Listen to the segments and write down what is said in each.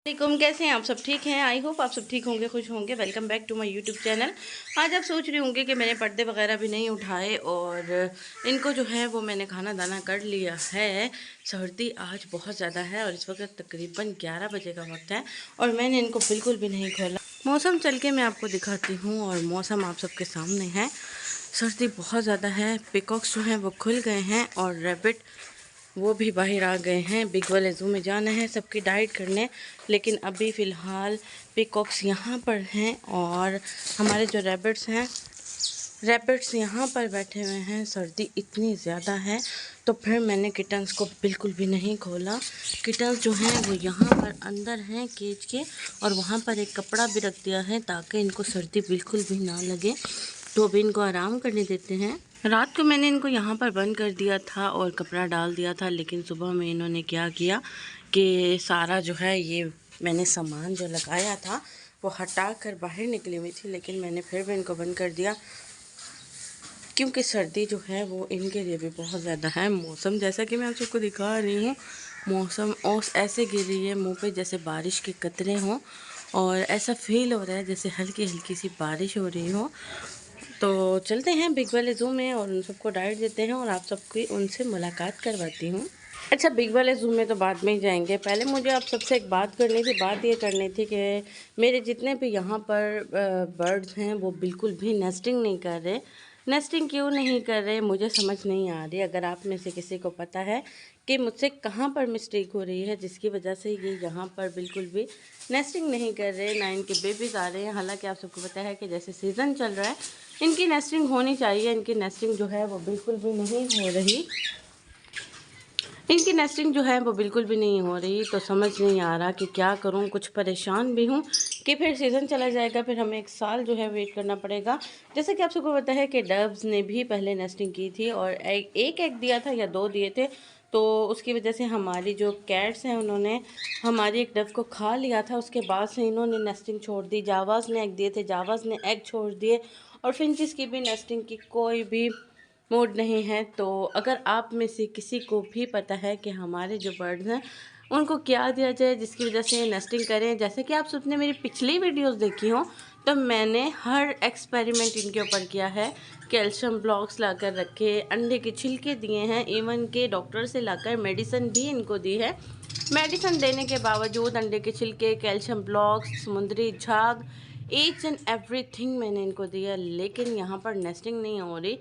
वालेकुम, कैसे हैं आप सब? ठीक हैं? आई होप आप सब ठीक होंगे, खुश होंगे। Welcome back to my YouTube channel. आज आप सोच रहे होंगे कि मैंने पर्दे वगैरह भी नहीं उठाए और इनको जो है वो मैंने खाना दाना कर लिया है। सर्दी आज बहुत ज़्यादा है और इस वक्त तकरीबन 11 बजे का वक्त है और मैंने इनको बिल्कुल भी नहीं खोला। मौसम चल के मैं आपको दिखाती हूँ और मौसम आप सबके सामने है। सर्दी बहुत ज़्यादा है। पिकॉक्स जो हैं वो खुल गए हैं और रैबिट वो भी बाहर आ गए हैं। बिग वाले ज़ू में जाना है सबकी डाइट करने, लेकिन अभी फ़िलहाल पिकॉक्स यहाँ पर हैं और हमारे जो रैबिट्स यहाँ पर बैठे हुए हैं। सर्दी इतनी ज़्यादा है तो फिर मैंने किटन्स को बिल्कुल भी नहीं खोला। किटन्स जो हैं वो यहाँ पर अंदर हैं केज के और वहाँ पर एक कपड़ा भी रख दिया है ताकि इनको सर्दी बिल्कुल भी ना लगे। तो अभी इनको आराम करने देते हैं। रात को मैंने इनको यहाँ पर बंद कर दिया था और कपड़ा डाल दिया था, लेकिन सुबह में इन्होंने क्या किया कि सारा जो है ये मैंने सामान जो लगाया था वो हटा कर बाहर निकली हुई थी, लेकिन मैंने फिर भी इनको बंद कर दिया क्योंकि सर्दी जो है वो इनके लिए भी बहुत ज़्यादा है। मौसम जैसा कि मैं आप सबको दिखा रही हूँ, मौसम ओस ऐसे गिर रही है मुँह पे जैसे बारिश के कतरे हों और ऐसा फील हो रहा है जैसे हल्की हल्की सी बारिश हो रही हो। तो चलते हैं बिग वाले ज़ू में और उन सबको डाइट देते हैं और आप सबकी उनसे मुलाकात करवाती हूँ। अच्छा, बिग वाले ज़ू में तो बाद में ही जाएंगे। पहले मुझे आप सबसे एक बात करनी थी। बात ये करनी थी कि मेरे जितने भी यहाँ पर बर्ड्स हैं वो बिल्कुल भी नेस्टिंग नहीं कर रहे। नेस्टिंग क्यों नहीं कर रहे मुझे समझ नहीं आ रही। अगर आप में से किसी को पता है कि मुझसे कहाँ पर मिस्टेक हो रही है जिसकी वजह से ये यहाँ पर बिल्कुल भी नेस्टिंग नहीं कर रहे, ना इनके बेबीज़ आ रहे हैं। हालांकि आप सबको पता है कि जैसे सीज़न चल रहा है इनकी नेस्टिंग होनी चाहिए, इनकी नेस्टिंग जो है वो बिल्कुल भी नहीं हो रही। इनकी नेस्टिंग जो है वो बिल्कुल भी नहीं हो रही। तो समझ नहीं आ रहा कि क्या करूं। कुछ परेशान भी हूं कि फिर सीज़न चला जाएगा, फिर हमें 1 साल जो है वेट करना पड़ेगा। जैसे कि आप सबको पता है कि डव्स ने भी पहले नेस्टिंग की थी और एक एग दिया था या 2 दिए थे, तो उसकी वजह से हमारी जो कैट्स हैं उन्होंने हमारी एक डव को खा लिया था। उसके बाद से इन्होंने नेस्टिंग छोड़ दी। जावाज़ ने एग दिए थे, जावाज़ ने एग छोड़ दिए और फिंचिस की भी नेस्टिंग की कोई भी मूड नहीं है। तो अगर आप में से किसी को भी पता है कि हमारे जो बर्ड्स हैं उनको क्या दिया जाए जिसकी वजह से नेस्टिंग करें, जैसे कि आप सबने मेरी पिछली वीडियोस देखी हो तो मैंने हर एक्सपेरिमेंट इनके ऊपर किया है। कैल्शियम ब्लॉक्स लाकर रखे, अंडे के छिलके दिए हैं, इवन के डॉक्टर से लाकर मेडिसिन भी इनको दी है। मेडिसिन देने के बावजूद अंडे के छिलके, कैल्शियम ब्लॉक्स, समुद्री झाग, ईच एंड एवरीथिंग मैंने इनको दिया, लेकिन यहाँ पर नेस्टिंग नहीं हो रही।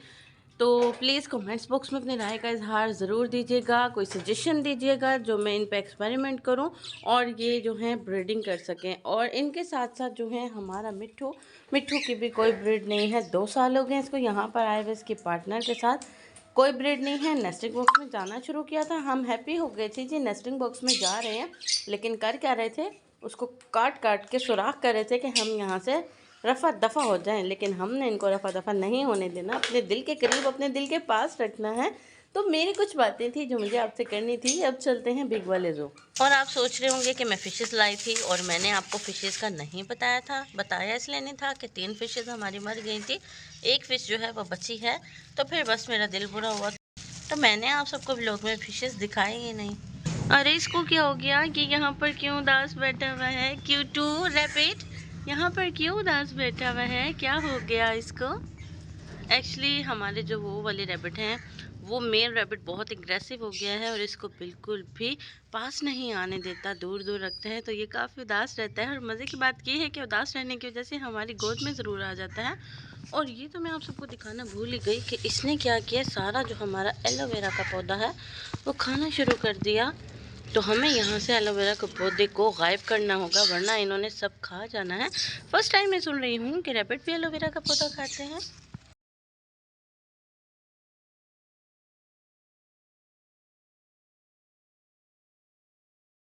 तो प्लीज़ कमेंट्स बॉक्स में अपनी राय का इजहार ज़रूर दीजिएगा, कोई सजेशन दीजिएगा जो मैं इन पे एक्सपेरिमेंट करूं और ये जो हैं ब्रीडिंग कर सकें। और इनके साथ साथ जो है हमारा मिट्ठू की भी कोई ब्रीड नहीं है। 2 साल हो गए इसको यहाँ पर आए हुए, इसके पार्टनर के साथ कोई ब्रीड नहीं है। नेस्टिंग बॉक्स में जाना शुरू किया था, हम हैप्पी हो गए थे जी नेस्टिंग बॉक्स में जा रहे हैं, लेकिन कर क्या रहे थे, उसको काट काट के सुराख कर रहे थे कि हम यहाँ से रफ़ा दफ़ा हो जाएं। लेकिन हमने इनको रफ़ा दफ़ा नहीं होने देना, अपने दिल के करीब, अपने दिल के पास रखना है। तो मेरी कुछ बातें थी जो मुझे आपसे करनी थी। अब चलते हैं बिग वाले ज़ू। और आप सोच रहे होंगे कि मैं फ़िशेस लाई थी और मैंने आपको फ़िशेस का नहीं बताया था। बताया इसलिए नहीं था कि 3 फ़िशेस हमारी मर गई थी, 1 फ़िश जो है वो बची है। तो फिर बस मेरा दिल बुरा हुआ तो मैंने आप सबको व्लॉग में फ़िशेस दिखाई ही नहीं। अरे इसको क्या हो गया कि यहाँ पर क्यों उदास बैठा हुआ है? क्यूटू रैबिट यहाँ पर क्यों उदास बैठा हुआ है? क्या हो गया इसको? एक्चुअली हमारे जो वो वाले रैबिट हैं वो मेल रैबिट बहुत एग्रेसिव हो गया है और इसको बिल्कुल भी पास नहीं आने देता, दूर दूर रखता है। तो ये काफ़ी उदास रहता है और मज़े की बात ये है कि उदास रहने की वजह से हमारी गोद में ज़रूर आ जाता है। और ये तो मैं आप सबको दिखाना भूल ही गई कि इसने क्या किया, सारा जो हमारा एलोवेरा का पौधा है वो खाना शुरू कर दिया। तो हमें यहाँ से एलोवेरा के पौधे को गायब करना होगा वरना इन्होंने सब खा जाना है। फर्स्ट टाइम मैं सुन रही हूँ कि रैबिट भी एलोवेरा का पौधा खाते हैं।